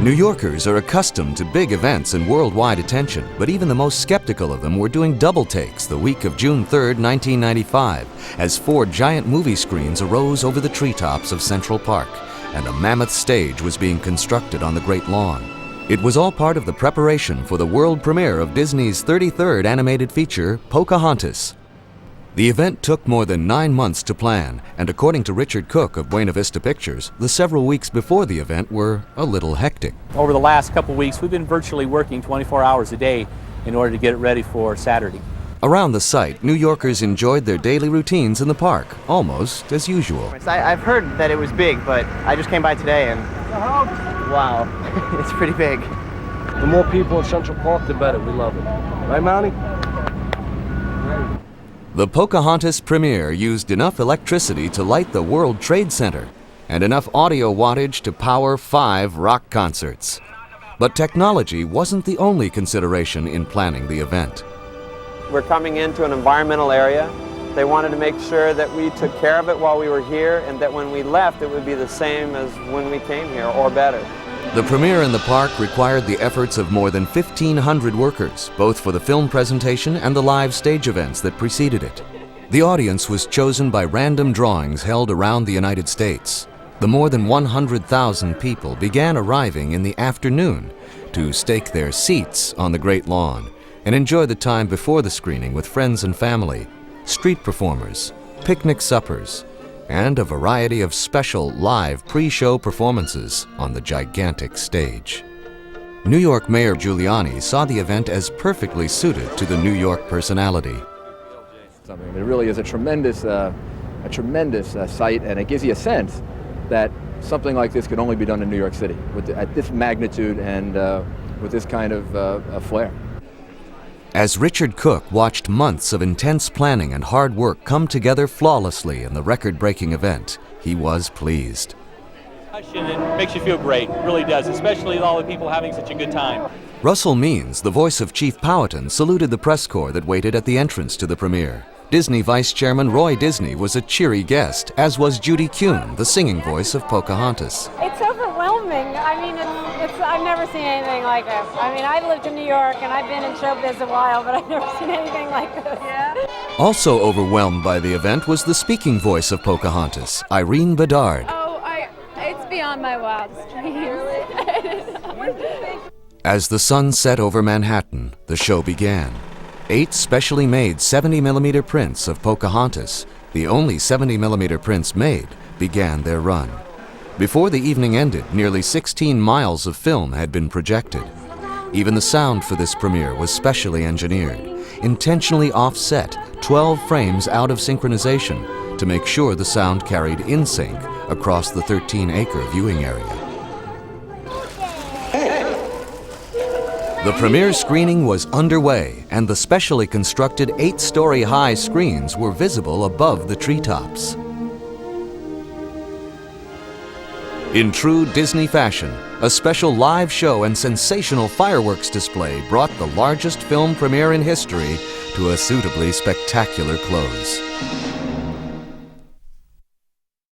New Yorkers are accustomed to big events and worldwide attention, but even the most skeptical of them were doing double takes the week of June 3, 1995, as 4 giant movie screens arose over the treetops of Central Park, and a mammoth stage was being constructed on the Great Lawn. It was all part of the preparation for the world premiere of Disney's 33rd animated feature, Pocahontas. The event took more than 9 months to plan, and according to Richard Cook of Buena Vista Pictures, the several weeks before the event were a little hectic. Over the last couple weeks, we've been virtually working 24 hours a day in order to get it ready for Saturday. Around the site, New Yorkers enjoyed their daily routines in the park, almost as usual. I've heard that it was big, but I just came by today and wow, it's pretty big. The more people in Central Park, the better. We love it. Right, Mountie? The Pocahontas premiere used enough electricity to light the World Trade Center and enough audio wattage to power 5 rock concerts. But technology wasn't the only consideration in planning the event. We're coming into an environmental area. They wanted to make sure that we took care of it while we were here and that when we left it would be the same as when we came here, or better. The premiere in the park required the efforts of more than 1,500 workers, both for the film presentation and the live stage events that preceded it. The audience was chosen by random drawings held around the United States. The more than 100,000 people began arriving in the afternoon to stake their seats on the Great Lawn and enjoy the time before the screening with friends and family, street performers, picnic suppers, and a variety of special live pre-show performances on the gigantic stage. New York Mayor Giuliani saw the event as perfectly suited to the New York personality. It really is a tremendous sight, and it gives you a sense that something like this could only be done in New York City at this magnitude and with this kind of flair. As Richard Cook watched months of intense planning and hard work come together flawlessly in the record-breaking event, he was pleased. It makes you feel great, it really does, especially all the people having such a good time. Russell Means, the voice of Chief Powhatan, saluted the press corps that waited at the entrance to the premiere. Disney Vice Chairman Roy Disney was a cheery guest, as was Judy Kuhn, the singing voice of Pocahontas. It's overwhelming. I mean, I've never seen anything like it. I mean, I've lived in New York and I've been in showbiz a while, but I've never seen anything like this. Yeah. Also overwhelmed by the event was the speaking voice of Pocahontas, Ilene Bedard. It's beyond my wildest dreams. As the sun set over Manhattan, the show began. 8 specially made 70mm prints of Pocahontas, the only 70mm prints made, began their run. Before the evening ended, nearly 16 miles of film had been projected. Even the sound for this premiere was specially engineered, intentionally offset 12 frames out of synchronization to make sure the sound carried in sync across the 13-acre viewing area. The premiere screening was underway, and the specially constructed 8-story high screens were visible above the treetops. In true Disney fashion, a special live show and sensational fireworks display brought the largest film premiere in history to a suitably spectacular close.